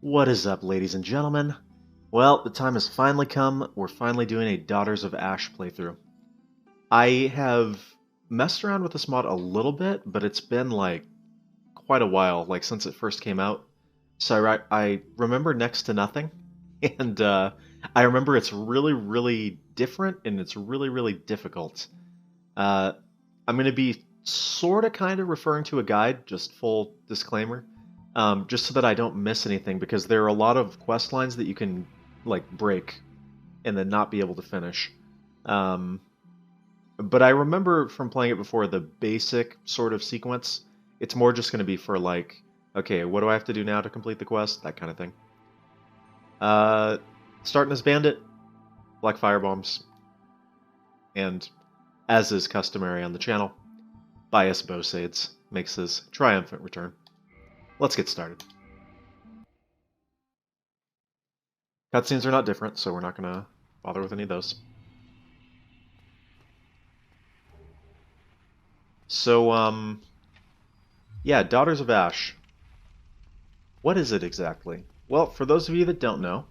What is up, ladies and gentlemen? Well, the time has finally come. We're finally doing a Daughters of Ash playthrough. I have messed around with this mod a little bit, but it's been like quite a while, like since it first came out. So I remember next to nothing, and I remember it's really, really different and it's really, really difficult. Uh, I'm going to be sort of kind of referring to a guide, just full disclaimer, just so that I don't miss anything, because there are a lot of quest lines that you can like break and then not be able to finish. Um, but I remember from playing it before the basic sort of sequence. It's more just going to be for like, okay, what do I have to do now to complete the quest? That kind of thing. Uh, Starting as Bandit, Black Firebombs, and as is customary on the channel, Bias Bosades makes his triumphant return. Let's get started. Cutscenes are not different, so we're not going to bother with any of those. So, yeah, Daughters of Ash. What is it exactly? Well, for those of you that don't know,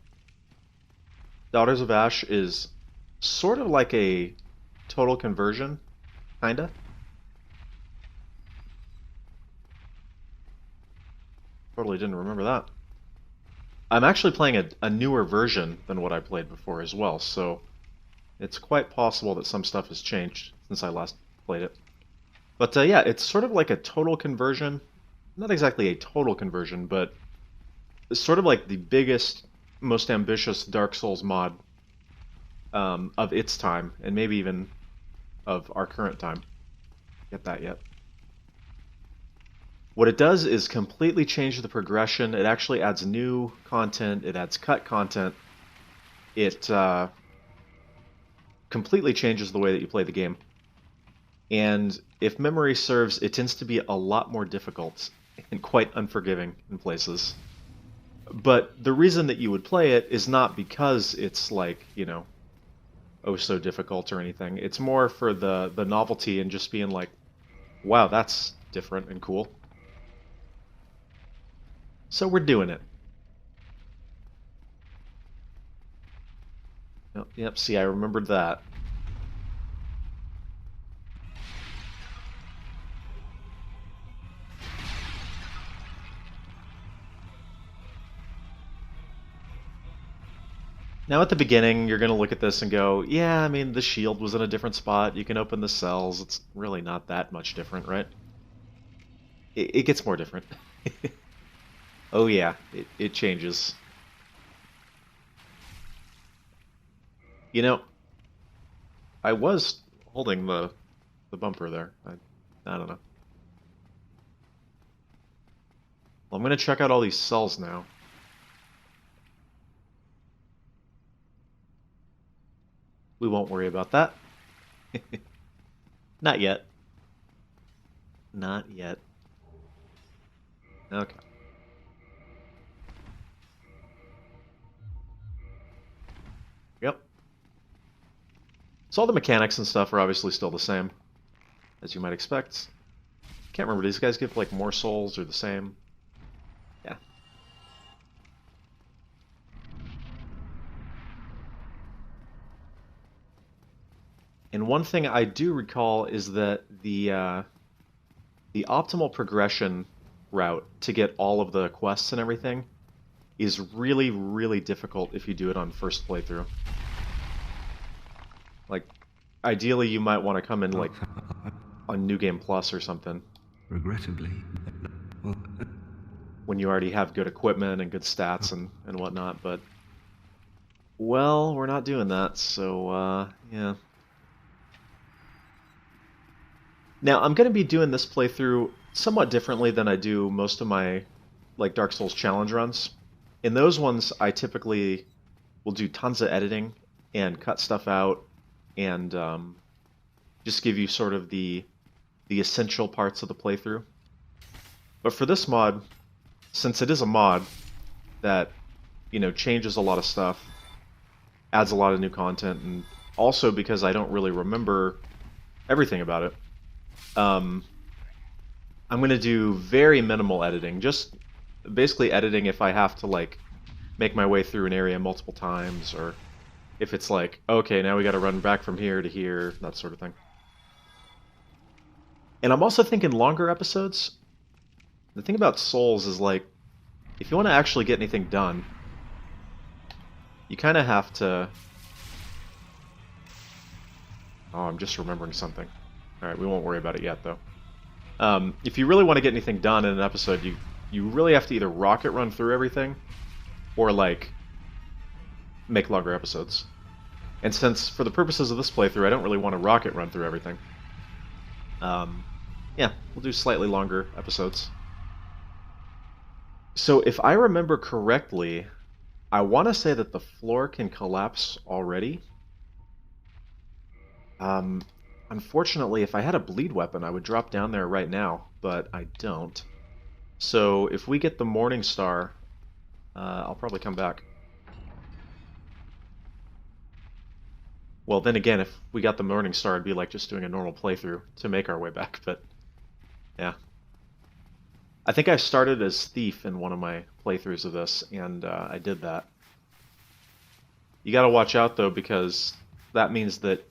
Daughters of Ash is sort of like a total conversion, kinda. Totally didn't remember that. I'm actually playing a newer version than what I played before as well, so it's quite possible that some stuff has changed since I last played it. But yeah, it's sort of like a total conversion. Not exactly a total conversion, but it's sort of like the biggest, most ambitious Dark Souls mod of its time, and maybe even of our current time. Get that yet? What it does is completely change the progression. It actually adds new content. It adds cut content. It completely changes the way that you play the game. And if memory serves, it tends to be a lot more difficult and quite unforgiving in places. But the reason that you would play it is not because it's like, you know, oh so difficult or anything. It's more for the novelty and just being like, wow, that's different and cool. So we're doing it. Yep, see, I remembered that. Now at the beginning, you're going to look at this and go, yeah, I mean, the shield was in a different spot. You can open the cells. It's really not that much different, right? It gets more different. Oh yeah, it changes. You know, I was holding the bumper there. I don't know. Well, I'm going to check out all these cells now. We won't worry about that. Not yet. Not yet. Okay. Yep. So all the mechanics and stuff are obviously still the same, as you might expect. Can't remember, do these guys give like more souls or the same? Yeah. And one thing I do recall is that the optimal progression route to get all of the quests and everything is really, really difficult if you do it on first playthrough. Like, ideally you might want to come in like on New Game Plus or something. Regrettably. When you already have good equipment and good stats and whatnot, but well, we're not doing that, so yeah. Now, I'm going to be doing this playthrough somewhat differently than I do most of my like Dark Souls challenge runs. In those ones, I typically will do tons of editing and cut stuff out and just give you sort of the essential parts of the playthrough. But for this mod, since it is a mod that, you know, changes a lot of stuff, adds a lot of new content, and also because I don't really remember everything about it, I'm going to do very minimal editing, just basically editing if I have to, like, make my way through an area multiple times, or if it's like, okay, now we gotta run back from here to here, that sort of thing. And I'm also thinking longer episodes. The thing about Souls is, like, if you want to actually get anything done, you kind of have to... Oh, I'm just remembering something. Alright, we won't worry about it yet, though. If you really want to get anything done in an episode, you really have to either rocket run through everything, or, like, make longer episodes. And since, for the purposes of this playthrough, I don't really want to rocket run through everything, yeah, we'll do slightly longer episodes. So if I remember correctly, I want to say that the floor can collapse already. Unfortunately, if I had a bleed weapon, I would drop down there right now, but I don't. So if we get the Morning Star, I'll probably come back. Well, then again, if we got the Morning Star, it'd be like just doing a normal playthrough to make our way back, but yeah. I think I started as Thief in one of my playthroughs of this, and I did that. You gotta watch out, though, because that means that,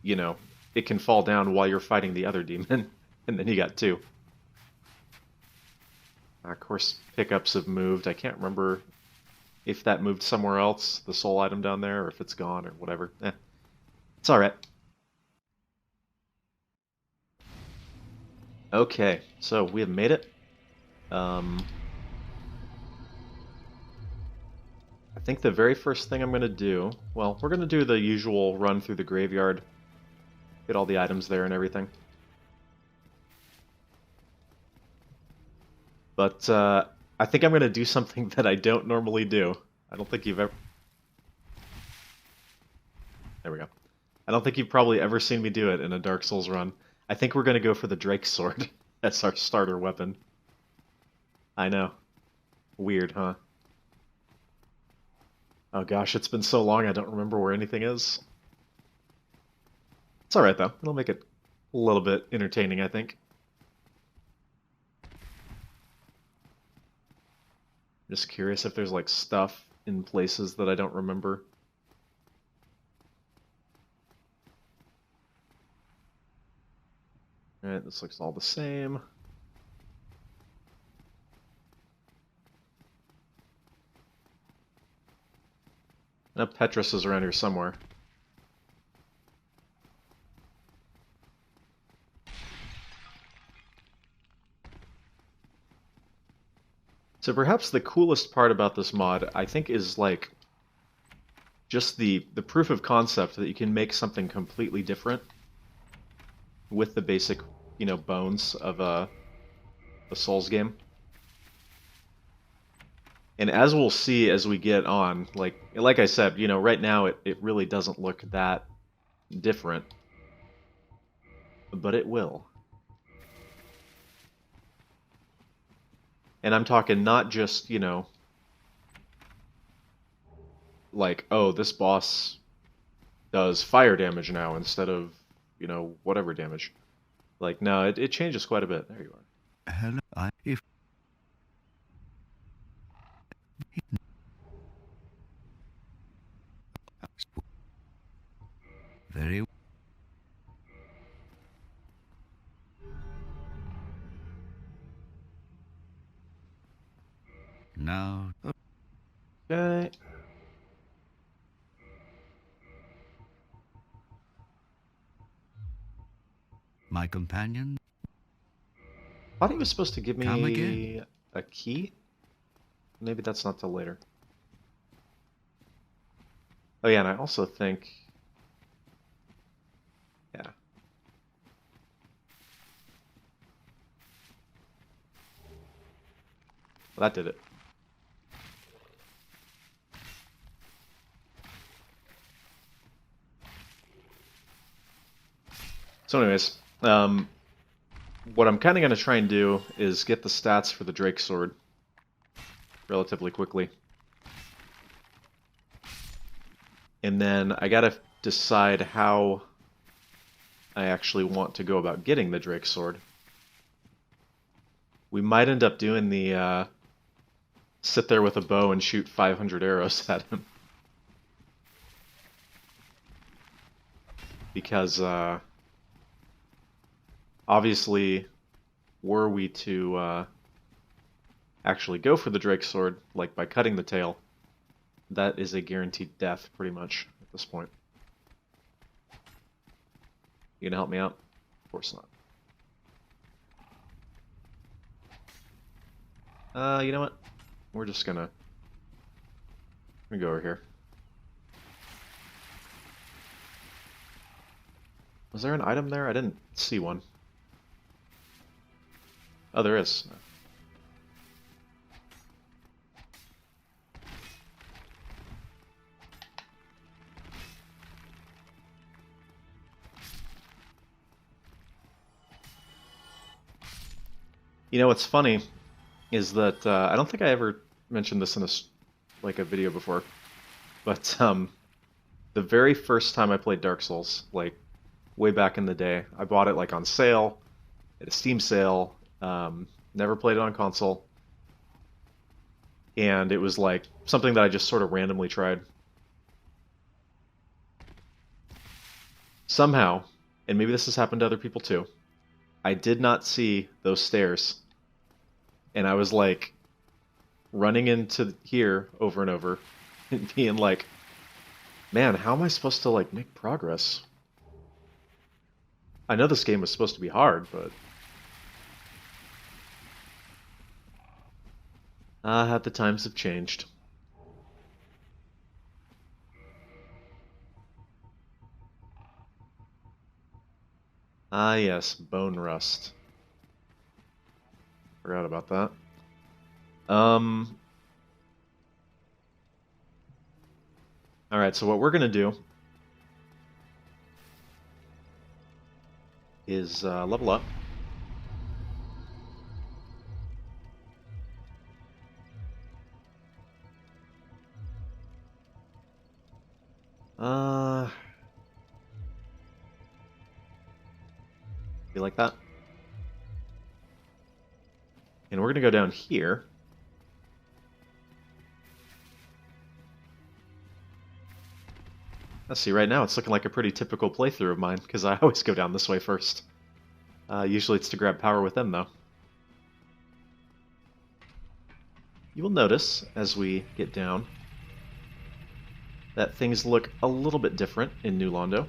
you know, it can fall down while you're fighting the other demon, and then you got two. Of course, pickups have moved. I can't remember if that moved somewhere else, the soul item down there, or if it's gone, or whatever. It's alright. Okay, so we have made it. I think the very first thing I'm going to do... Well, we're going to do the usual run through the graveyard. Get all the items there and everything. But I think I'm going to do something that I don't normally do. I don't think you've ever... There we go. I don't think you've probably ever seen me do it in a Dark Souls run. I think we're going to go for the Drake Sword as our starter weapon. I know. Weird, huh? Oh gosh, it's been so long I don't remember where anything is. It's alright though. It'll make it a little bit entertaining, I think. Just curious if there's like stuff in places that I don't remember. Alright, this looks all the same. Now Petrus is around here somewhere. So perhaps the coolest part about this mod, I think, is like just the proof of concept that you can make something completely different with the basic, you know, bones of a Souls game. And as we'll see as we get on, like I said, you know, right now it really doesn't look that different. But it will. And I'm talking not just, you know, like, oh, this boss does fire damage now instead of, you know, whatever damage. Like, no, it changes quite a bit. There you are. Hello, if very now. Okay. My companion. I thought he was supposed to give Come me again. a key. Maybe that's not till later. Oh yeah, and I also think... Yeah. Well, that did it. So anyways, what I'm kind of going to try and do is get the stats for the Drake Sword relatively quickly. And then I gotta decide how I actually want to go about getting the Drake Sword. We might end up doing the sit there with a bow and shoot 500 arrows at him. Because obviously, were we to actually go for the Drake Sword, like by cutting the tail, that is a guaranteed death, pretty much, at this point. You gonna help me out? Of course not. You know what? We're just gonna go over here. Was there an item there? I didn't see one. Oh, there is. You know what's funny is that I don't think I ever mentioned this in a video before, but the very first time I played Dark Souls, like way back in the day, I bought it like on sale, at a Steam sale. Never played it on console, and it was like something that I just sort of randomly tried. Somehow, and maybe this has happened to other people too, I did not see those stairs, and I was like running into here over and over and being like, man, how am I supposed to like make progress? I know this game was supposed to be hard, but the times have changed. Ah, yes, bone rust. Forgot about that. Alright, so what we're gonna do is level up. Be like that. And we're gonna go down here. Let's see, right now it's looking like a pretty typical playthrough of mine, because I always go down this way first. Usually it's to grab power within, though. You will notice, as we get down, that things look a little bit different in New Londo.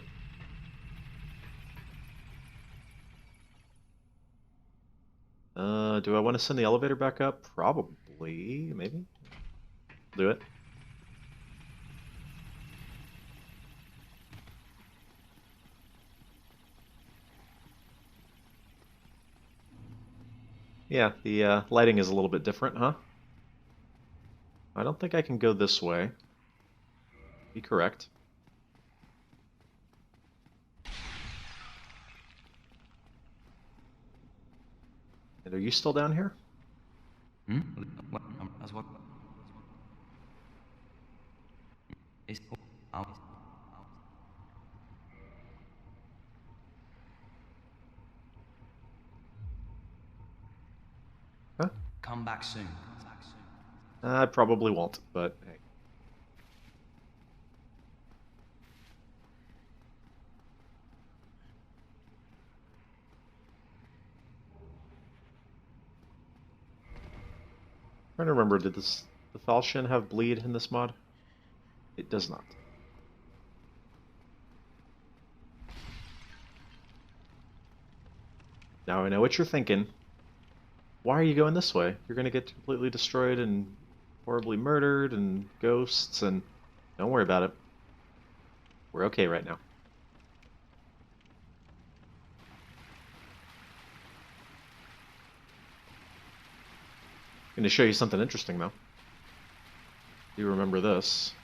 Do I want to send the elevator back up? Probably, maybe. Do it. Yeah, the lighting is a little bit different, huh? I don't think I can go this way. Be correct. And are you still down here? Huh? Come back soon. I probably won't, but hey. I'm trying to remember, did the Falchion have bleed in this mod? It does not. Now I know what you're thinking. Why are you going this way? You're going to get completely destroyed and horribly murdered and ghosts, and don't worry about it. We're okay right now. I'm going to show you something interesting, though. Do you remember this?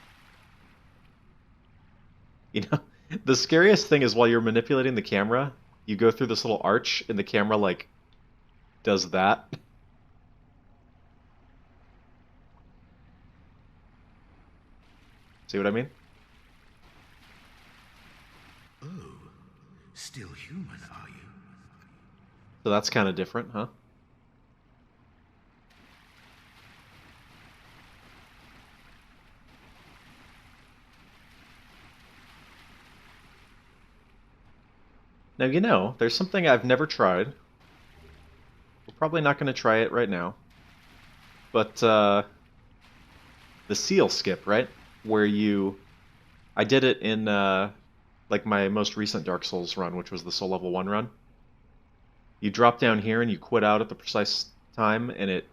You know, the scariest thing is while you're manipulating the camera, you go through this little arch, and the camera, like, does that. See what I mean? Oh, still human, are you? So that's kind of different, huh? Now, you know, there's something I've never tried. We're probably not going to try it right now. But, the seal skip, right? Where you... I did it in, like, my most recent Dark Souls run, which was the Soul Level 1 run. You drop down here and you quit out at the precise time, and it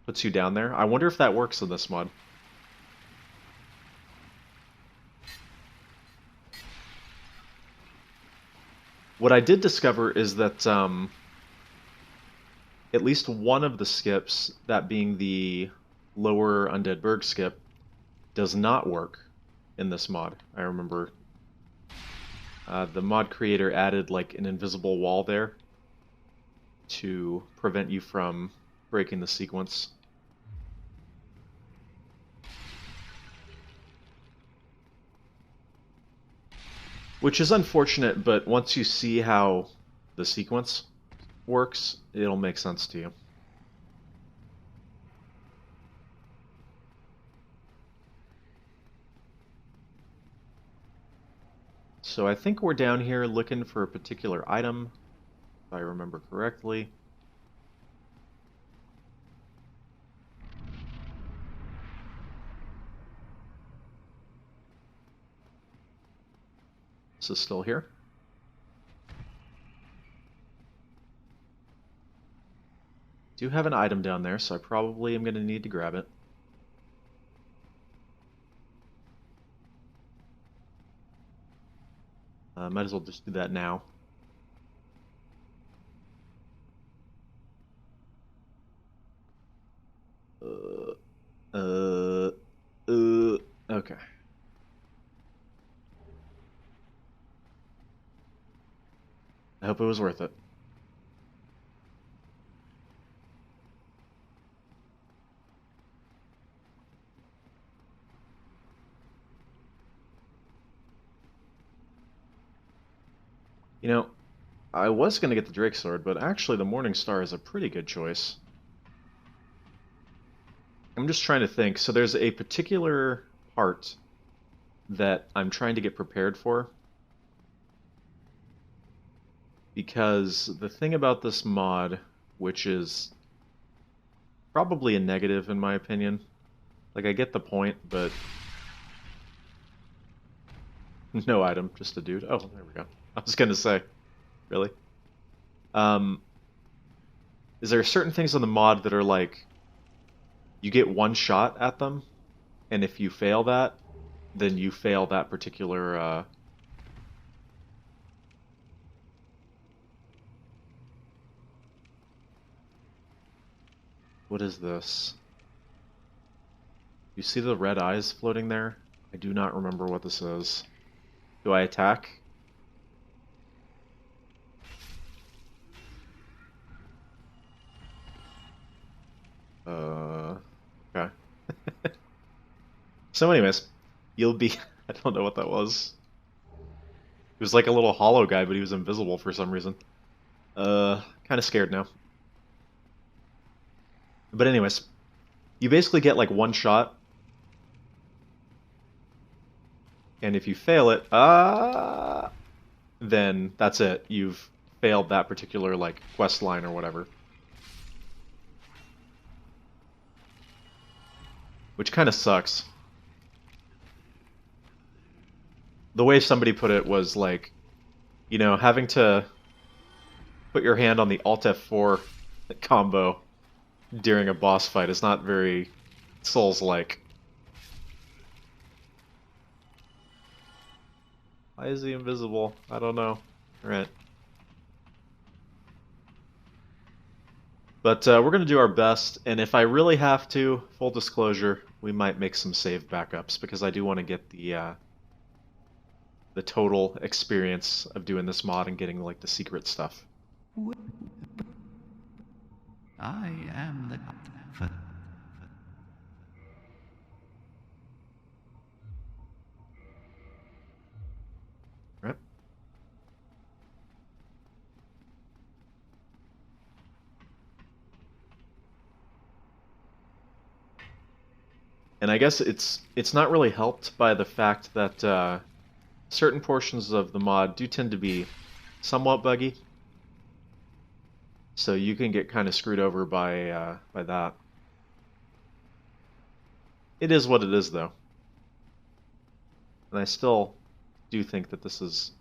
puts you down there. I wonder if that works in this mod. What I did discover is that at least one of the skips, that being the lower Undead Berg skip, does not work in this mod. I remember the mod creator added like an invisible wall there to prevent you from breaking the sequence. Which is unfortunate, but once you see how the sequence works, it'll make sense to you. So I think we're down here looking for a particular item, if I remember correctly. This is still here. Do have an item down there, so I probably am going to need to grab it. Might as well just do that now. Okay. I hope it was worth it. You know, I was going to get the Drake Sword, but actually the Morning Star is a pretty good choice. I'm just trying to think. So there's a particular part that I'm trying to get prepared for. Because the thing about this mod, which is probably a negative in my opinion, like I get the point, but no item, just a dude. Oh, there we go. I was gonna say, really? Is there certain things on the mod that are like, you get one shot at them, and if you fail that, then you fail that particular, What is this? You see the red eyes floating there? I do not remember what this is. Do I attack? Okay. So anyways, you'll be... I don't know what that was. He was like a little hollow guy, but he was invisible for some reason. Kind of scared now. But anyways, you basically get like one shot. And if you fail it, then that's it. You've failed that particular like quest line or whatever. Which kind of sucks. The way somebody put it was like, you know, having to put your hand on the Alt F4 combo during a boss fight is not very Souls-like. Why is he invisible? I don't know. Alright. But we're going to do our best, and if I really have to, full disclosure, we might make some save backups, because I do want to get the total experience of doing this mod and getting like the secret stuff. I am the... Right. And I guess it's not really helped by the fact that certain portions of the mod do tend to be somewhat buggy. So you can get kind of screwed over by that. It is what it is, though. And I still do think that this is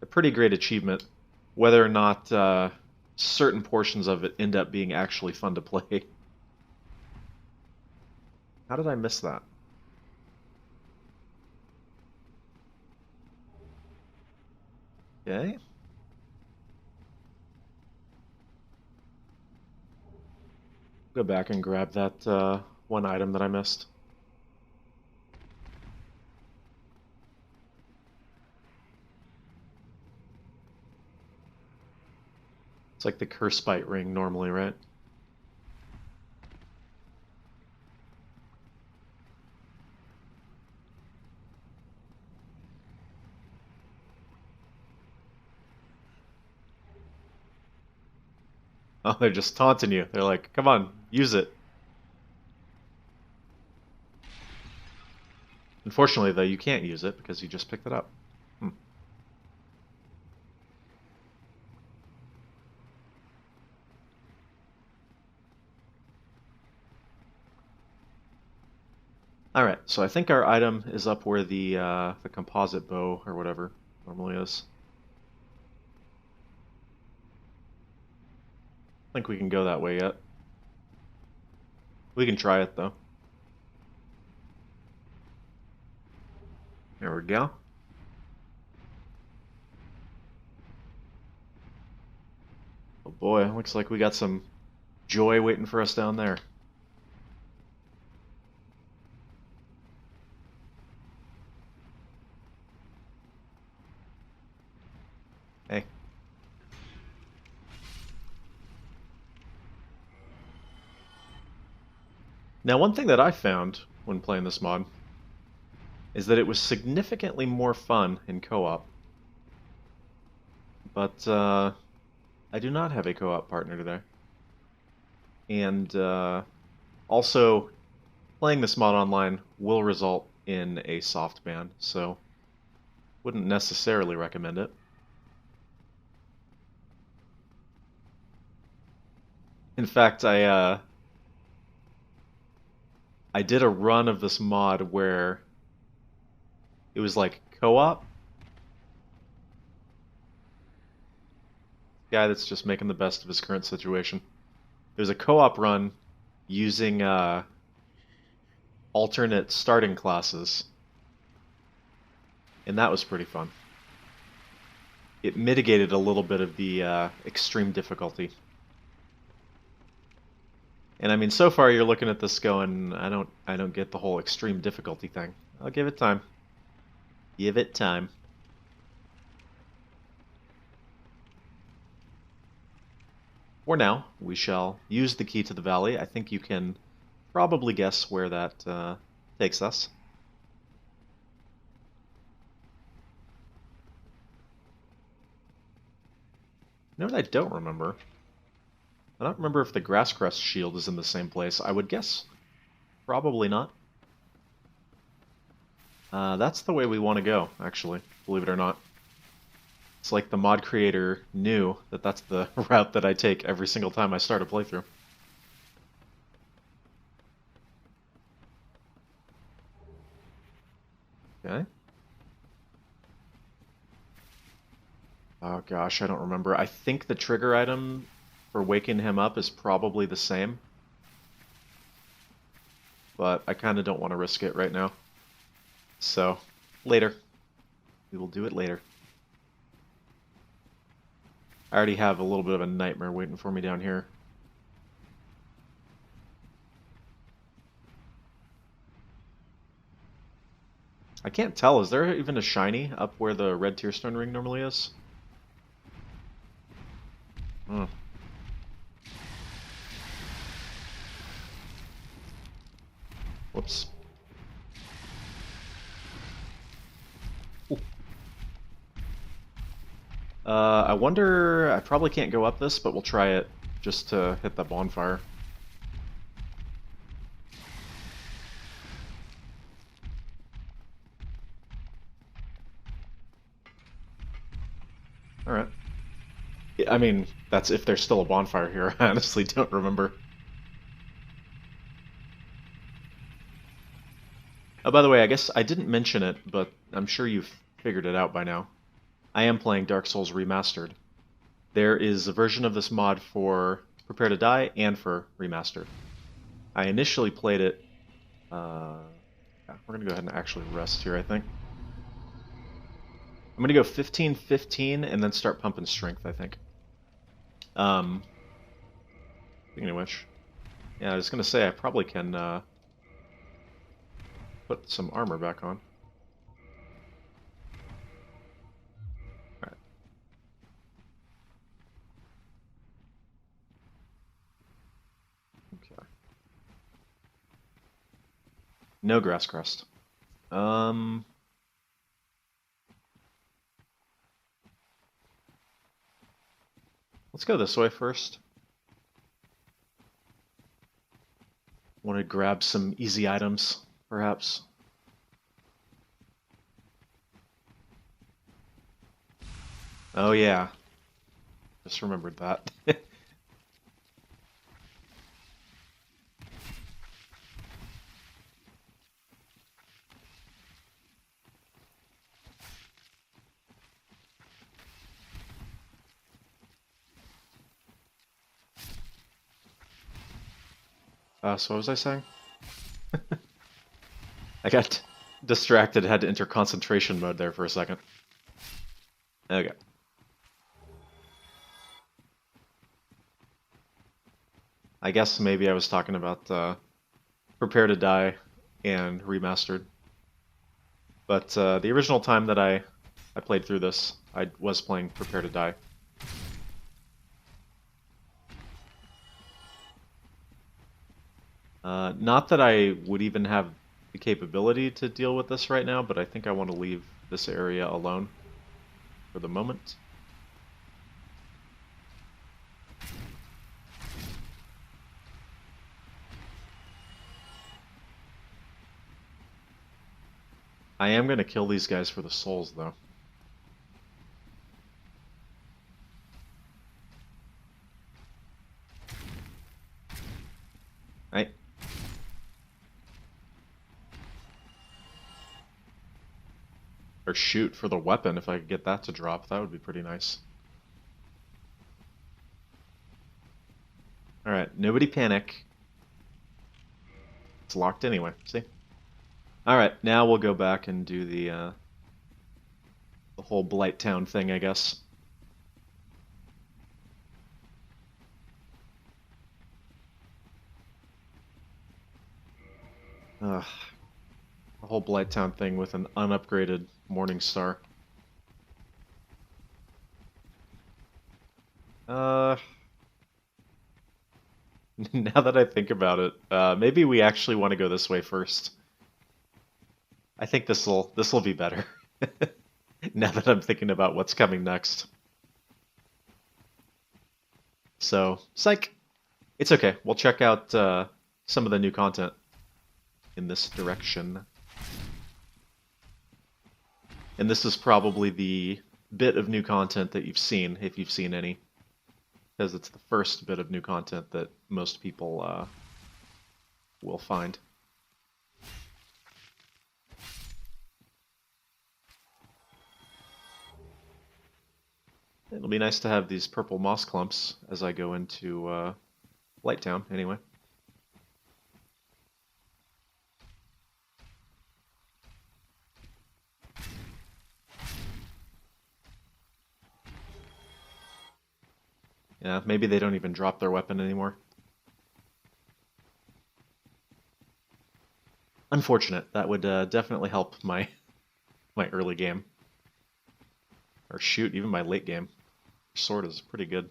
a pretty great achievement, whether or not certain portions of it end up being actually fun to play. How did I miss that? Okay. Go back and grab that one item that I missed. It's like the curse bite ring normally, right? Oh, they're just taunting you. They're like, come on, use it. Unfortunately, though, you can't use it because you just picked it up. Alright, so I think our item is up where the composite bow or whatever normally is. I think we can go that way yet. We can try it, though. There we go. Oh boy, looks like we got some joy waiting for us down there. Hey. Now, one thing that I found when playing this mod is that it was significantly more fun in co-op. But I do not have a co-op partner today. And also, playing this mod online will result in a soft ban, so wouldn't necessarily recommend it. In fact, I did a run of this mod where it was like co-op. Guy that's just making the best of his current situation. It was a co-op run using alternate starting classes, and that was pretty fun. It mitigated a little bit of the extreme difficulty. And I mean, so far you're looking at this going, I don't get the whole extreme difficulty thing. I'll give it time. Give it time. For now, we shall use the key to the valley. I think you can probably guess where that takes us. You know what I don't remember? I don't remember if the Grasscrest shield is in the same place. I would guess probably not. That's the way we want to go, actually, believe it or not. It's like the mod creator knew that that's the route that I take every single time I start a playthrough. Okay. Oh gosh, I don't remember. I think the trigger item for waking him up is probably the same. But I kind of don't want to risk it right now. So, later. We will do it later. I already have a little bit of a nightmare waiting for me down here. I can't tell, is there even a shiny up where the red tearstone ring normally is? Hmm. Whoops. Ooh. I wonder, I probably can't go up this, but we'll try it just to hit the bonfire. Alright. I mean, that's if there's still a bonfire here. I honestly don't remember. Oh, by the way, I guess I didn't mention it, but I'm sure you've figured it out by now. I am playing Dark Souls Remastered. There is a version of this mod for Prepare to Die and for Remastered. I initially played it... yeah, we're going to go ahead and actually rest here, I think. I'm going to go 15-15 and then start pumping strength, I think. Speaking of which... Yeah, I was going to say I probably can put some armor back on. Alright. Okay. No grass crest. Let's go this way first. Want to grab some easy items, perhaps. Oh yeah. Just remembered that. So what was I saying? I got distracted, had to enter concentration mode there for a second. Okay. I guess maybe I was talking about Prepare to Die and Remastered. But the original time that I played through this, I was playing Prepare to Die. Not that I would even have the capability to deal with this right now, but I think I want to leave this area alone for the moment. I am going to kill these guys for the souls, though. Right? Or shoot for the weapon if I could get that to drop. That would be pretty nice. Alright, nobody panic. It's locked anyway, see? Alright, now we'll go back and do the whole Blight Town thing, I guess. Ugh. The whole Blight Town thing with an unupgraded Morning Star. Now that I think about it, maybe we actually want to go this way first. I think this'll be better. Now that I'm thinking about what's coming next. So, psych! It's okay. We'll check out some of the new content in this direction. And this is probably the bit of new content that you've seen, if you've seen any. Because it's the first bit of new content that most people will find. It'll be nice to have these purple moss clumps as I go into Blight Town, anyway. Yeah, maybe they don't even drop their weapon anymore. Unfortunate. That would definitely help my early game. Or shoot, even my late game. Sword is pretty good.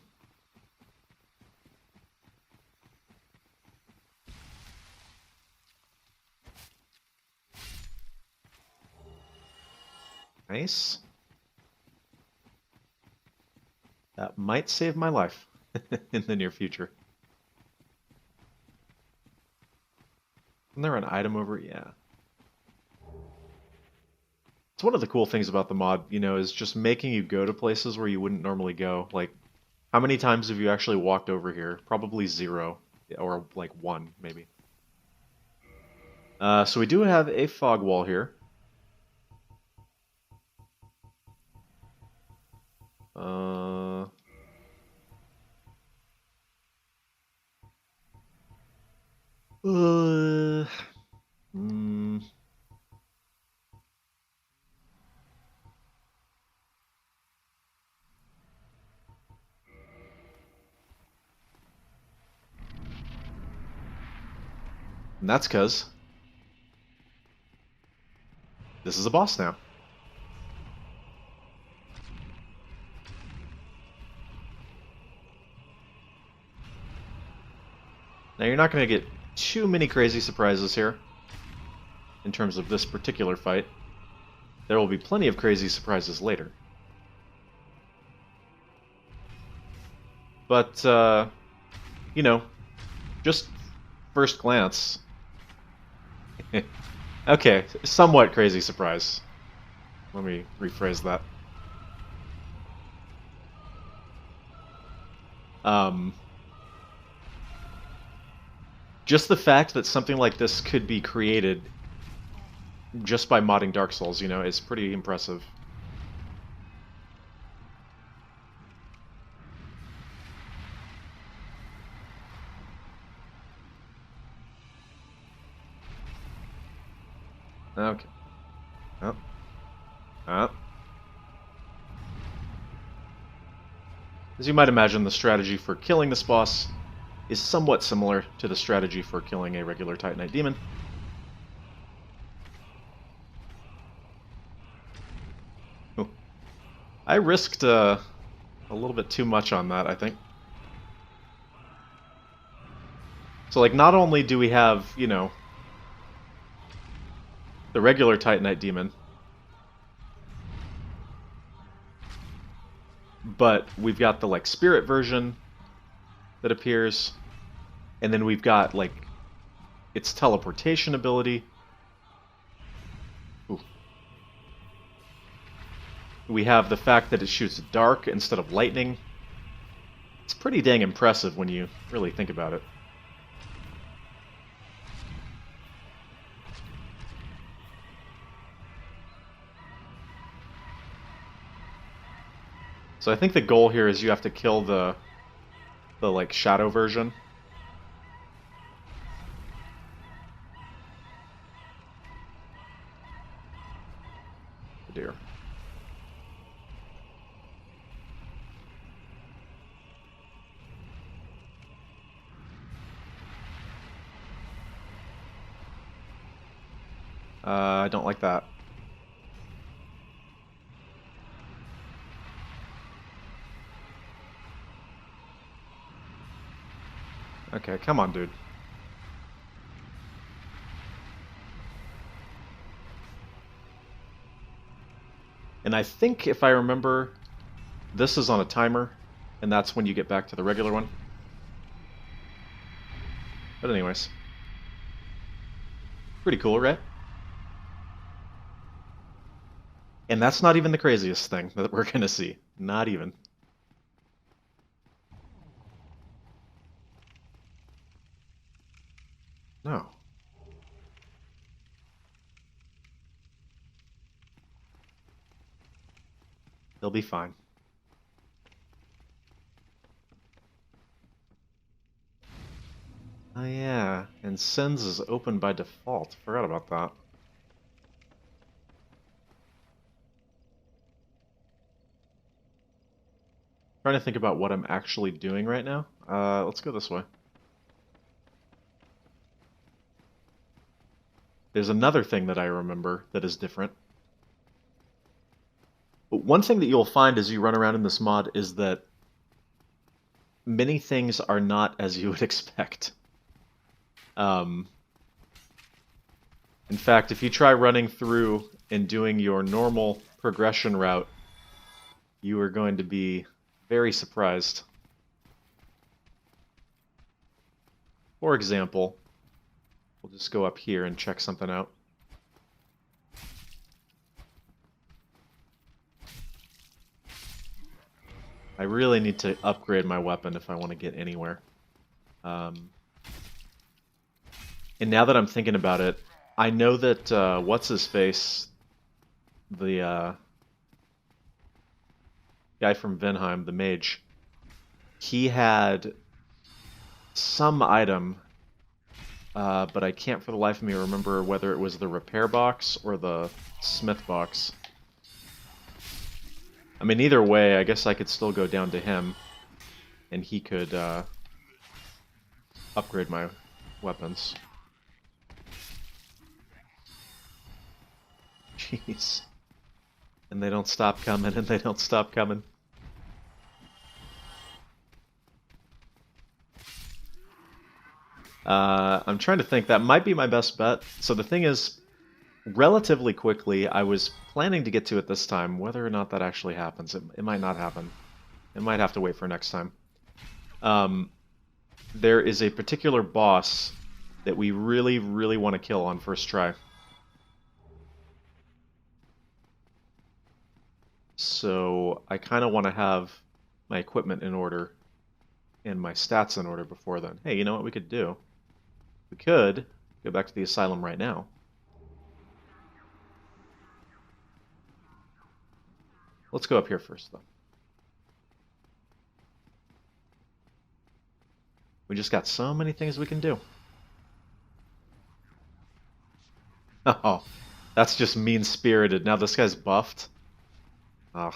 Nice. That might save my life in the near future. Isn't there an item over? Yeah. It's one of the cool things about the mod, you know, is just making you go to places where you wouldn't normally go. Like, How many times have you actually walked over here? Probably 0. Or like 1, maybe. So we do have a fog wall here. Uh... Hmm. And that's because this is a boss now. Now you're not going to get too many crazy surprises here in terms of this particular fight. There will be plenty of crazy surprises later. But, you know, just first glance. Okay, somewhat crazy surprise. Let me rephrase that. Just the fact that something like this could be created just by modding Dark Souls, you know, is pretty impressive. Okay. Oh. Oh. As you might imagine, the strategy for killing this boss is somewhat similar to the strategy for killing a regular Titanite demon. Ooh. I risked a little bit too much on that, I think. So, like, not only do we have, you know, the regular Titanite demon, but we've got the, like, spirit version that appears, and then we've got, like, its teleportation ability. Ooh. We have the fact that it shoots dark instead of lightning. It's pretty dang impressive when you really think about it. So I think the goal here is you have to kill the like shadow version. Oh dear. I don't like that. Okay, come on, dude. And I think, if I remember, this is on a timer, and that's when you get back to the regular one. But anyways. Pretty cool, right? And that's not even the craziest thing that we're gonna see. Not even. No. They'll be fine. Oh yeah, and Sens is open by default. Forgot about that. Trying to think about what I'm actually doing right now. Let's go this way. There's another thing that I remember that is different. But one thing that you'll find as you run around in this mod is that many things are not as you would expect. In fact, if you try running through and doing your normal progression route, you are going to be very surprised. For example, we'll just go up here and check something out. I really need to upgrade my weapon if I want to get anywhere. And now that I'm thinking about it, I know that, what's-his-face, the guy from Vinheim, the mage, he had some item, but I can't for the life of me remember whether it was the repair box or the smith box. I mean, either way, I guess I could still go down to him, and he could upgrade my weapons. Jeez. And they don't stop coming, and they don't stop coming. I'm trying to think. That might be my best bet. So the thing is, relatively quickly, I was planning to get to it this time. Whether or not that actually happens, it might not happen. It might have to wait for next time. There is a particular boss that we really, really want to kill on first try. So I kind of want to have my equipment in order and my stats in order before then. Hey, you know what we could do? We could go back to the Asylum right now. Let's go up here first, though. We just got so many things we can do. Oh, that's just mean-spirited. Now this guy's buffed. Ugh.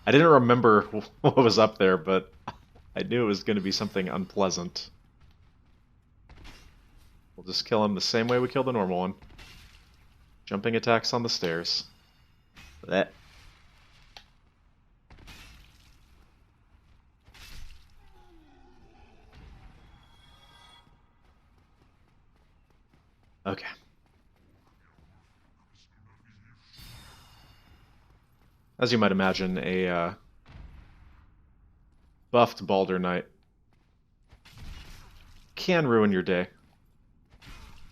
I didn't remember what was up there, but I knew it was going to be something unpleasant. We'll just kill him the same way we kill the normal one. Jumping attacks on the stairs. That. Okay. As you might imagine, a buffed Balder Knight can ruin your day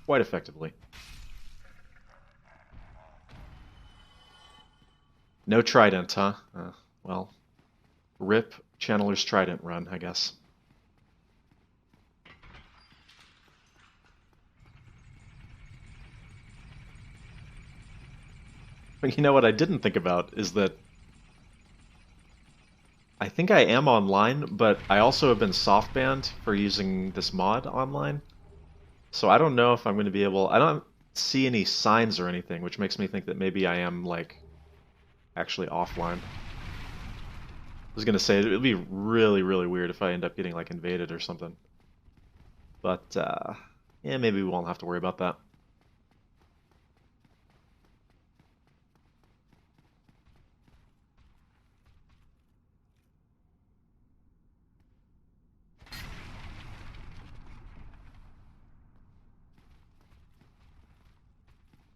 quite effectively. No Trident, huh? Well, rip Channeler's Trident run, I guess. You know what I didn't think about is that I think I am online, but I also have been soft banned for using this mod online. So I don't know if I'm going to be able... I don't see any signs or anything, which makes me think that maybe I am, like, actually offline. I was going to say, it would be really, really weird if I end up getting, like, invaded or something. But, yeah, maybe we won't have to worry about that.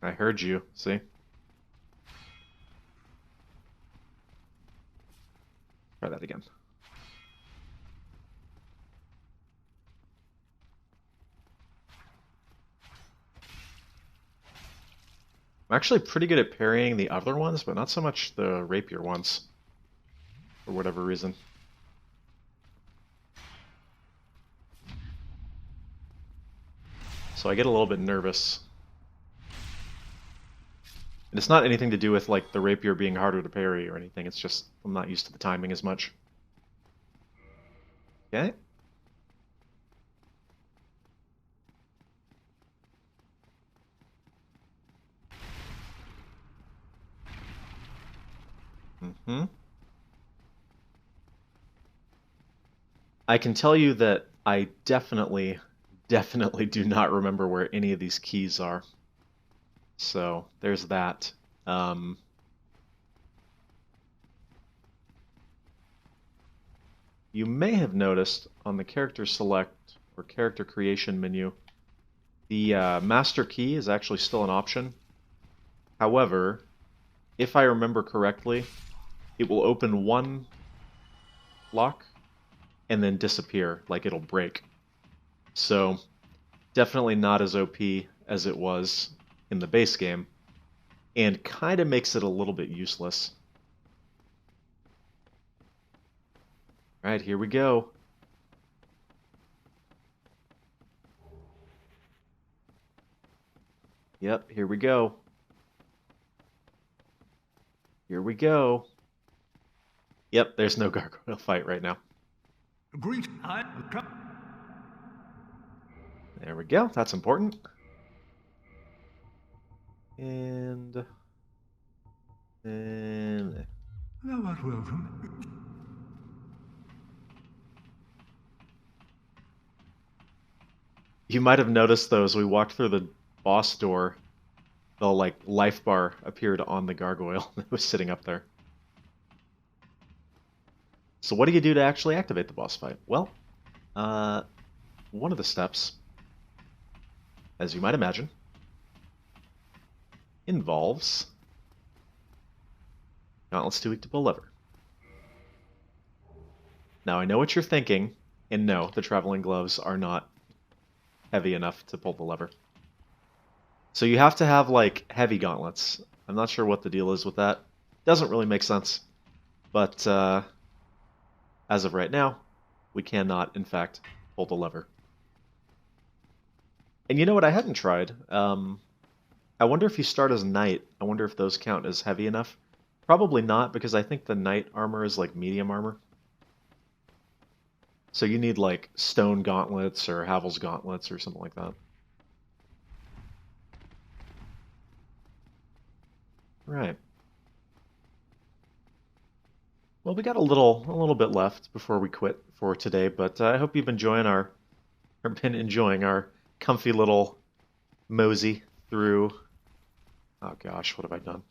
I heard you, see? Try that again. I'm actually pretty good at parrying the other ones, but not so much the rapier ones. For whatever reason. So I get a little bit nervous. And it's not anything to do with, like, the rapier being harder to parry or anything. It's just I'm not used to the timing as much. Okay. Mm-hmm. I can tell you that I definitely do not remember where any of these keys are. So there's that. You may have noticed on the character select or character creation menu, the master key is actually still an option. However, if I remember correctly, it will open one lock and then disappear, like it'll break. So definitely not as OP as it was in the base game, and kind of makes it a little bit useless. Alright, here we go. Yep, here we go. Here we go. Yep, there's no gargoyle fight right now. There we go, that's important. And... You might have noticed, though, as we walked through the boss door, the, like, life bar appeared on the gargoyle that was sitting up there. So what do you do to actually activate the boss fight? Well, one of the steps, as you might imagine, involves gauntlets too weak to pull lever. Now, I know what you're thinking, and no, the traveling gloves are not heavy enough to pull the lever. So you have to have, like, heavy gauntlets. I'm not sure what the deal is with that. Doesn't really make sense. But, as of right now, we cannot, in fact, pull the lever. And you know what I hadn't tried? I wonder if you start as knight, I wonder if those count as heavy enough. Probably not, because I think the knight armor is, like, medium armor. So you need, like, stone gauntlets or Havel's gauntlets or something like that. Right. Well, we got a little bit left before we quit for today, but I hope you've been enjoying our comfy little mosey through. Oh gosh, what have I done?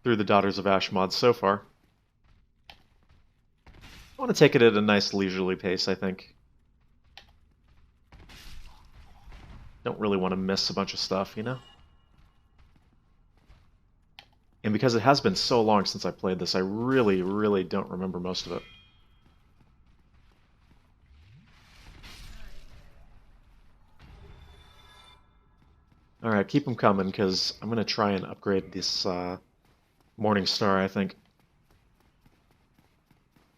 Through the Daughters of Ash mods so far. I want to take it at a nice leisurely pace, I think. Don't really want to miss a bunch of stuff, you know? And because it has been so long since I played this, I really, really don't remember most of it. Alright, keep them coming, because I'm going to try and upgrade this Morning Star, I think.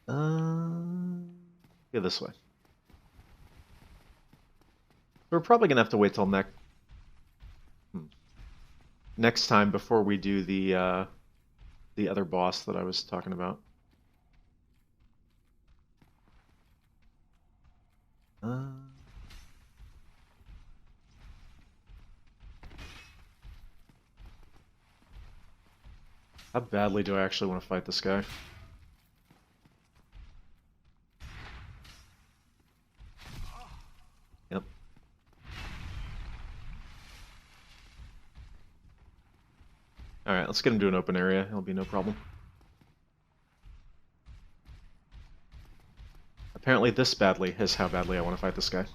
Go this way. We're probably going to have to wait till next time before we do the other boss that I was talking about. How badly do I actually want to fight this guy? Yep. Alright, let's get him to an open area. It'll be no problem. Apparently this badly is how badly I want to fight this guy.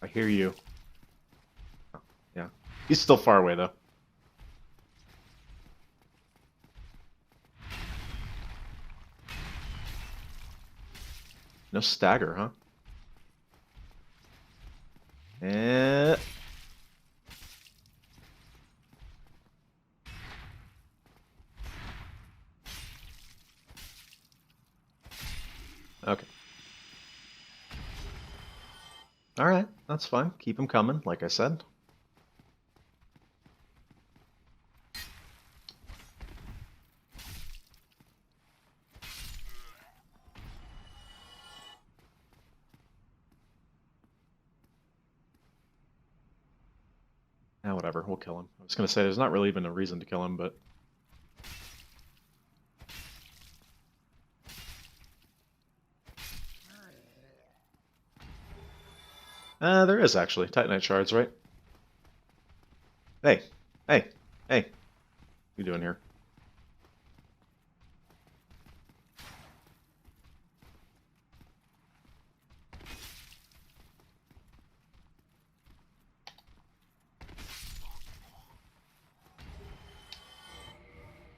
I hear you. Oh, yeah. He's still far away, though. No stagger, huh? Okay. Alright, that's fine. Keep them coming, like I said. Whatever, we'll kill him. I was gonna say, there's not really even a reason to kill him, but... there is, actually. Titanite shards, right? Hey! Hey! Hey! What are you doing here?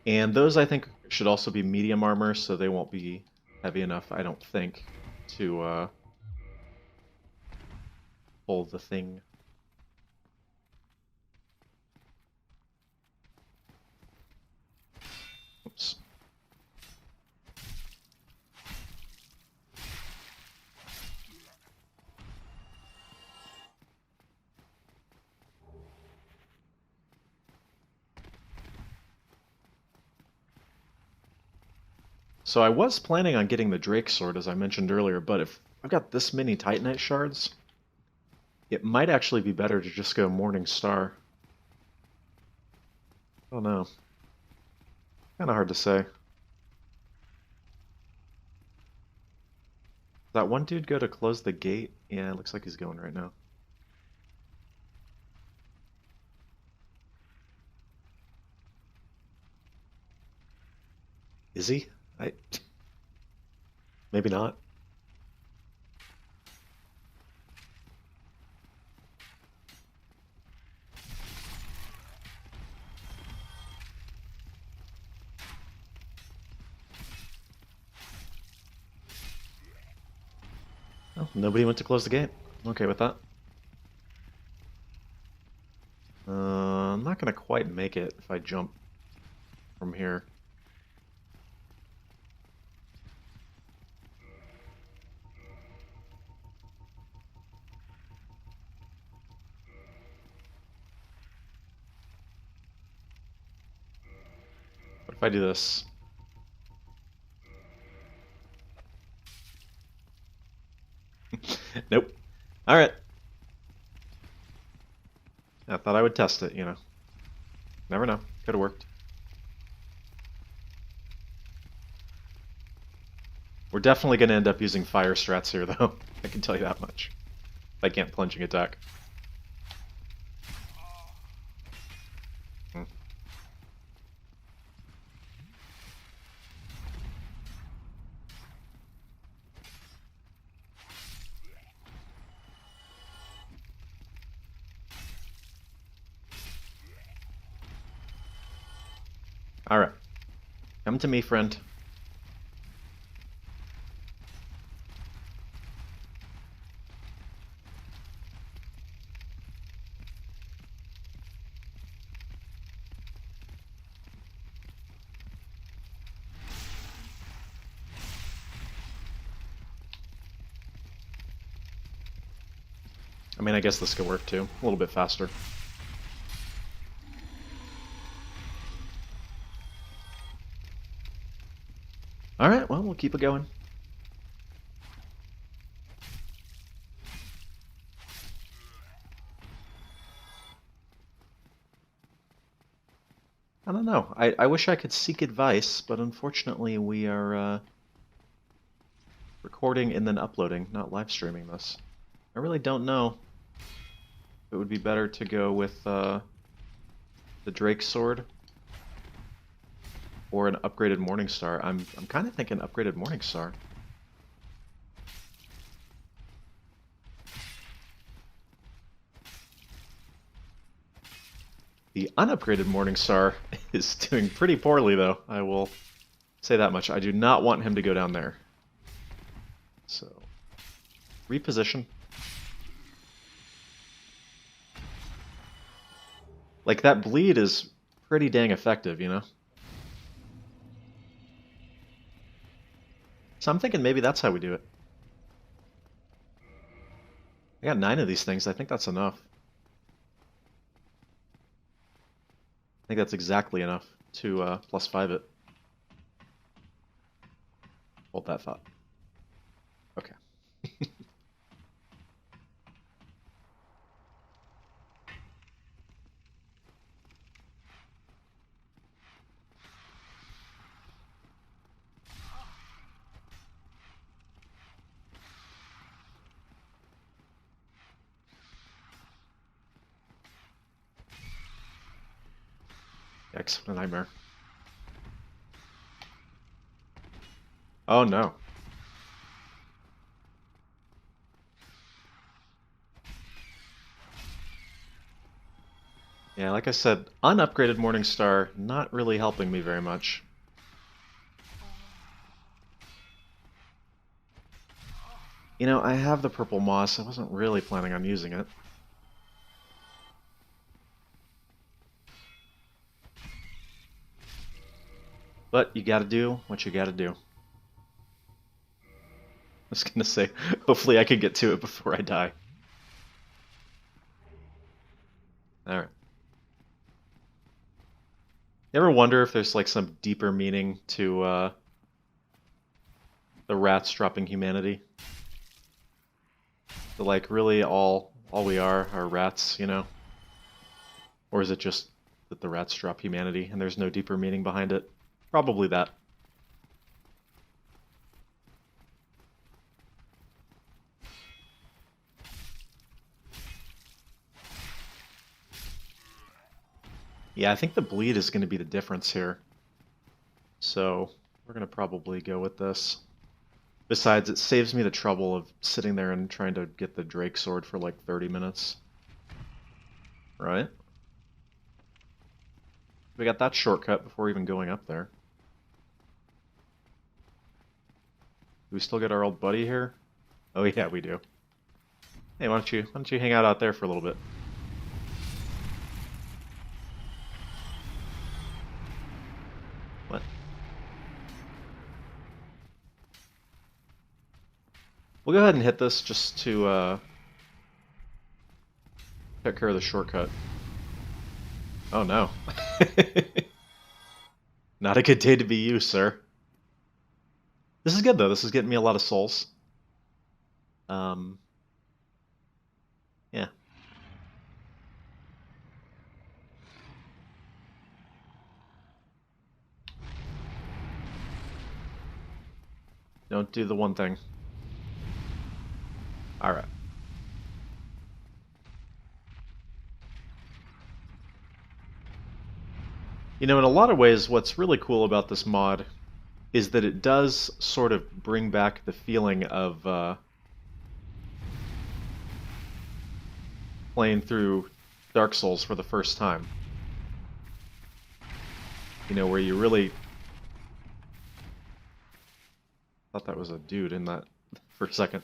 And those, I think, should also be medium armor, so they won't be heavy enough, I don't think, to pull the thing. Oops. So I was planning on getting the Drake Sword, as I mentioned earlier, but if I've got this many Titanite shards, it might actually be better to just go Morning Star. I don't know. Kind of hard to say. That one dude go to close the gate? Yeah, it looks like he's going right now. Is he? Maybe not. Oh, nobody went to close the gate. I'm okay with that. I'm not gonna quite make it if I jump from here. What if I do this? Nope. Alright. I thought I would test it, you know. Never know. Could have worked. We're definitely going to end up using fire strats here, though. I can tell you that much. If I can't plunging attack. Alright. Come to me, friend. I mean, I guess this could work too. A little bit faster. Alright, well, we'll keep it going. I don't know. I wish I could seek advice, but unfortunately we are recording and then uploading, not live streaming this. I really don't know. It would be better to go with the Drake Sword or an upgraded Morning Star. I'm kind of thinking upgraded Morning Star. The unupgraded Morning Star is doing pretty poorly, though. I will say that much. I do not want him to go down there. So, reposition. Like, that bleed is pretty dang effective, you know? So I'm thinking maybe that's how we do it. I got 9 of these things. I think that's enough. I think that's exactly enough to +5 it. Hold that thought. Okay. Yikes, what a nightmare. Oh no. Yeah, like I said, unupgraded Morning Star not really helping me very much. You know, I have the purple moss. I wasn't really planning on using it. But you gotta do what you gotta do. I was gonna say, hopefully I can get to it before I die. Alright. You ever wonder if there's like some deeper meaning to the rats dropping humanity? So, like, really all we are rats, you know? Or is it just that the rats drop humanity and there's no deeper meaning behind it? Probably that. Yeah, I think the bleed is going to be the difference here. So we're going to probably go with this. Besides, it saves me the trouble of sitting there and trying to get the Drake sword for like 30 minutes. Right? We got that shortcut before even going up there. Do we still get our old buddy here? Oh yeah, we do. Hey, why don't you hang out there for a little bit? What? We'll go ahead and hit this just to take care of the shortcut. Oh no. Not a good day to be you, sir. This is good though. This is getting me a lot of souls. Yeah. Don't do the one thing. Alright. You know, in a lot of ways, what's really cool about this mod is that it does sort of bring back the feeling of playing through Dark Souls for the first time. You know, where you really... thought that was a dude in that for a second.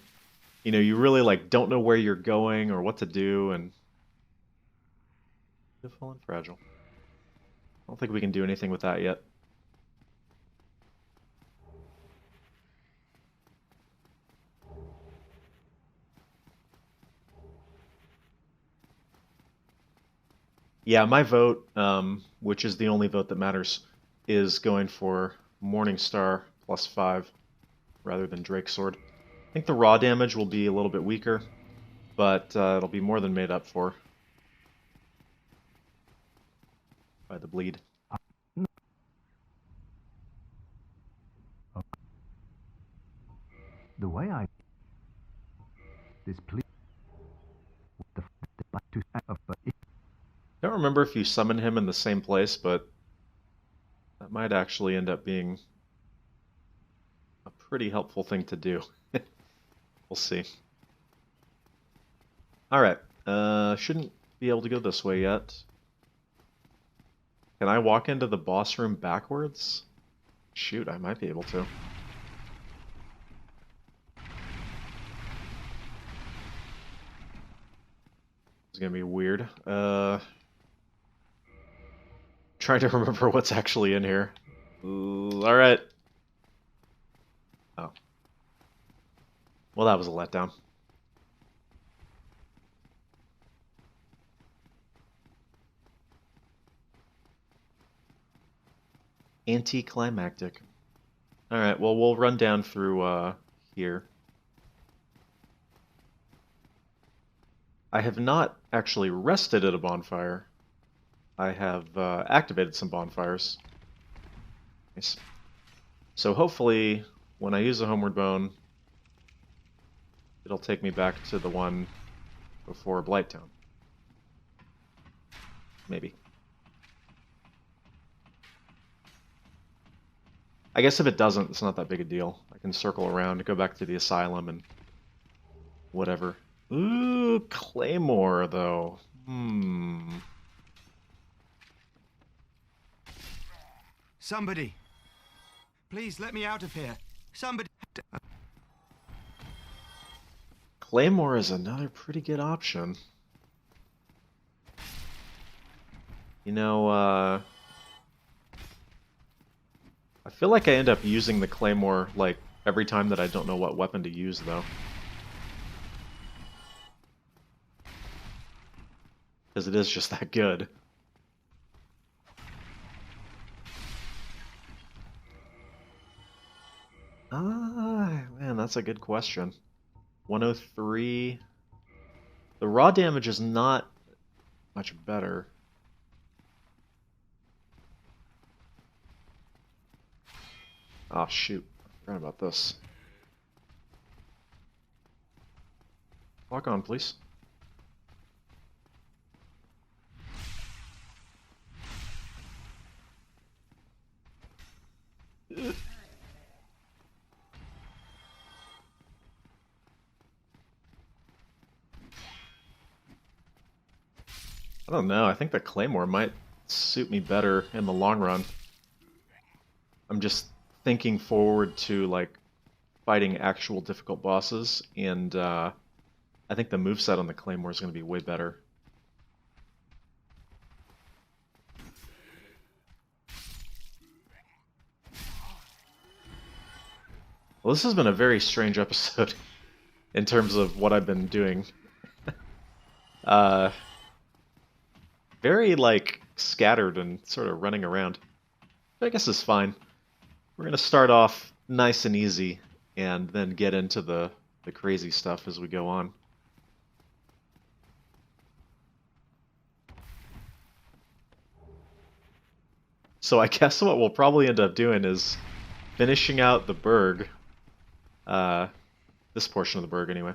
You know, you really, like, don't know where you're going or what to do, and... beautiful and fragile. I don't think we can do anything with that yet. Yeah, my vote, which is the only vote that matters, is going for Morningstar +5 rather than Drake Sword. I think the raw damage will be a little bit weaker, but it'll be more than made up for by the bleed. The way I this please the to I don't remember if you summon him in the same place, but that might actually end up being a pretty helpful thing to do. We'll see. Alright, shouldn't be able to go this way yet. Can I walk into the boss room backwards? Shoot, I might be able to. It's gonna be weird. Trying to remember what's actually in here. Alright. Oh. Well, that was a letdown. Anticlimactic. Alright, well, we'll run down through here. I have not actually rested at a bonfire. I have activated some bonfires. Nice. So hopefully, when I use the Homeward Bone, it'll take me back to the one before Blighttown. Maybe. I guess if it doesn't, it's not that big a deal. I can circle around, go back to the Asylum, and whatever. Ooh, Claymore, though. Somebody! Please let me out of here. Somebody! Claymore is another pretty good option. You know, I feel like I end up using the Claymore, like, every time that I don't know what weapon to use, though. Because it is just that good. Man, that's a good question. 103. The raw damage is not much better. Oh, shoot. I forgot about this. Lock on, please. I don't know. I think the Claymore might suit me better in the long run. I'm just thinking forward to, like, fighting actual difficult bosses, and I think the moveset on the Claymore is going to be way better. Well, this has been a very strange episode in terms of what I've been doing. Very, like, scattered and sort of running around. But I guess it's fine. We're going to start off nice and easy, and then get into the crazy stuff as we go on. So I guess what we'll probably end up doing is finishing out the Berg, this portion of the Berg anyway,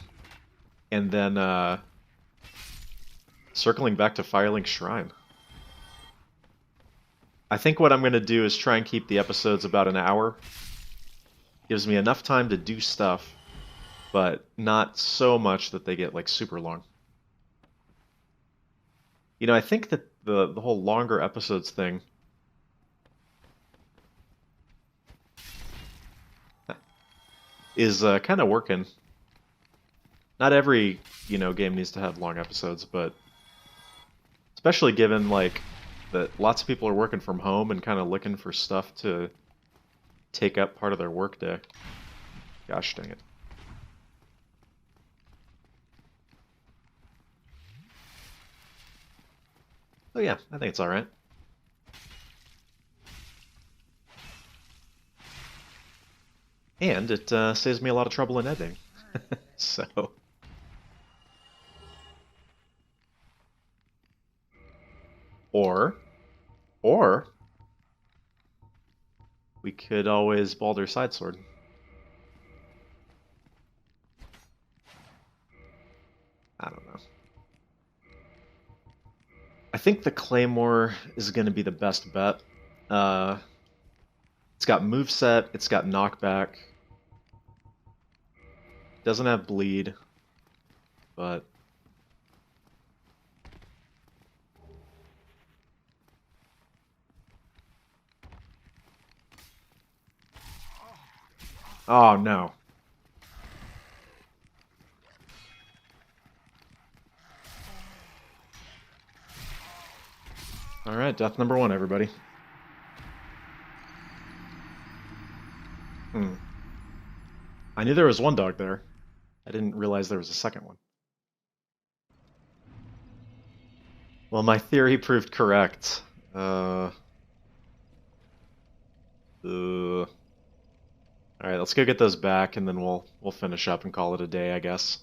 and then circling back to Firelink Shrine. I think what I'm going to do is try and keep the episodes about an hour. Gives me enough time to do stuff, but not so much that they get, like, super long. You know, I think that the whole longer episodes thing is kind of working. Not every, you know, game needs to have long episodes, but especially given, like, that lots of people are working from home and kind of looking for stuff to take up part of their workday. Gosh dang it. Oh yeah, I think it's alright. And it saves me a lot of trouble in editing. So... Or we could always Baldur Sidesword. I don't know. I think the Claymore is going to be the best bet. It's got moveset, it's got knockback. Doesn't have bleed, but... Oh, no. Alright, death number 1, everybody. I knew there was one dog there. I didn't realize there was a second one. Well, my theory proved correct. Alright, let's go get those back, and then we'll finish up and call it a day, I guess.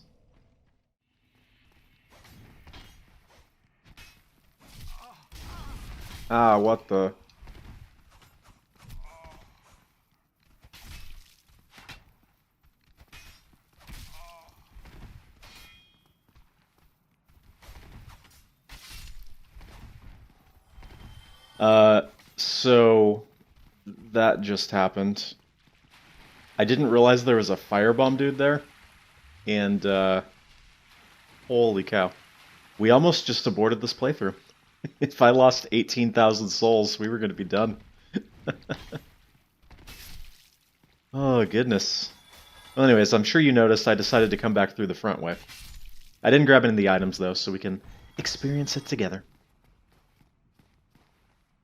Ah, what the... So that just happened. I didn't realize there was a firebomb dude there, and holy cow. We almost just aborted this playthrough. If I lost 18,000 souls, we were going to be done. Oh, goodness. Well, anyways, I'm sure you noticed I decided to come back through the front way. I didn't grab any of the items, though, so we can experience it together.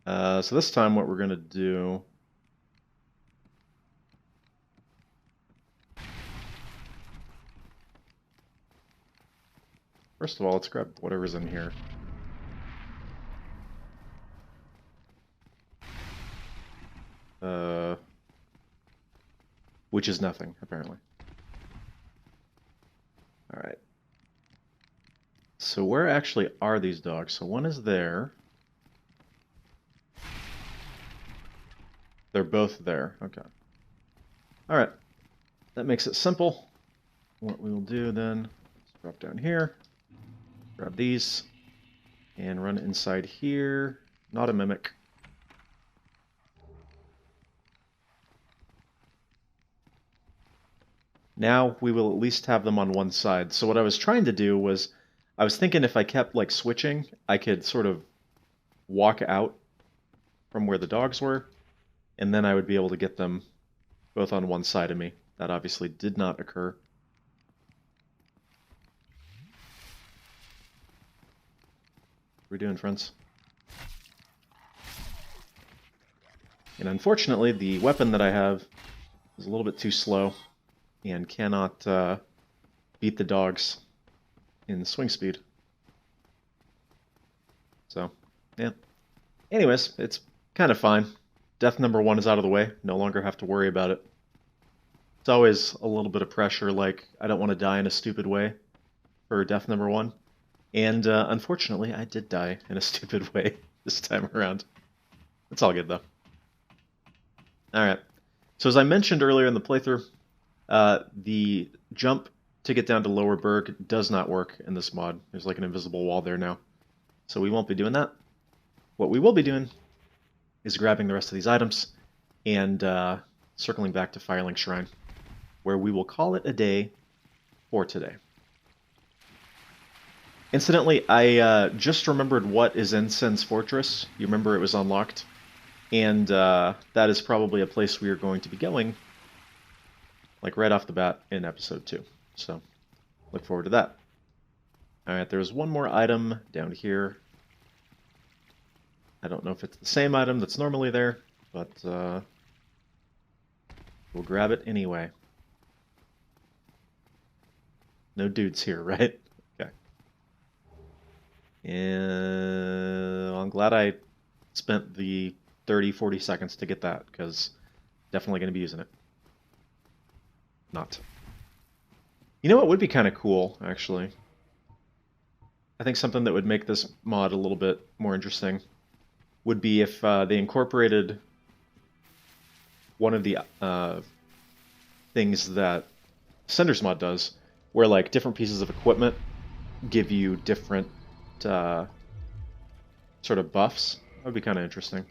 So this time what we're going to do... First of all, let's grab whatever's in here. Which is nothing, apparently. Alright. So where actually are these dogs? So one is there. They're both there. Okay. Alright. That makes it simple. What we will do then is drop down here, grab these, and run inside here. Not a mimic. Now we will at least have them on one side. So what I was trying to do was, I was thinking if I kept like switching, I could sort of walk out from where the dogs were, and then I would be able to get them both on one side of me. That obviously did not occur. What are we doing, friends? And unfortunately, the weapon that I have is a little bit too slow and cannot beat the dogs in swing speed. So, yeah. Anyways, it's kind of fine. Death number 1 is out of the way. No longer have to worry about it. It's always a little bit of pressure, like, I don't want to die in a stupid way for death number 1. And unfortunately, I did die in a stupid way this time around. It's all good, though. Alright. So as I mentioned earlier in the playthrough, the jump to get down to Lower Berg does not work in this mod. There's like an invisible wall there now. So we won't be doing that. What we will be doing is grabbing the rest of these items and circling back to Firelink Shrine, where we will call it a day for today. Incidentally, I just remembered what is in Sin's Fortress. You remember it was unlocked? And that is probably a place we are going to be going, like right off the bat in episode 2. So, look forward to that. Alright, there's one more item down here. I don't know if it's the same item that's normally there, but we'll grab it anyway. No dudes here, right? Okay. And I'm glad I spent the 30-40 seconds to get that, because definitely going to be using it. Not. You know what would be kind of cool, actually? I think something that would make this mod a little bit more interesting would be if they incorporated one of the things that Cinder's mod does, where like different pieces of equipment give you different sort of buffs. That would be kind of interesting.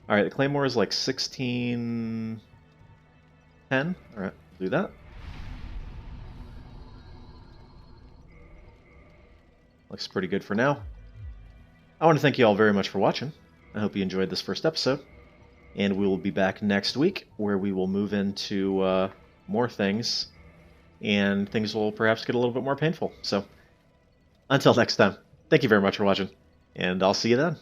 Alright, the Claymore is like 1610. Alright, do that. Looks pretty good for now. I want to thank you all very much for watching. I hope you enjoyed this first episode. And we will be back next week, where we will move into more things. And things will perhaps get a little bit more painful. So, until next time, thank you very much for watching. And I'll see you then.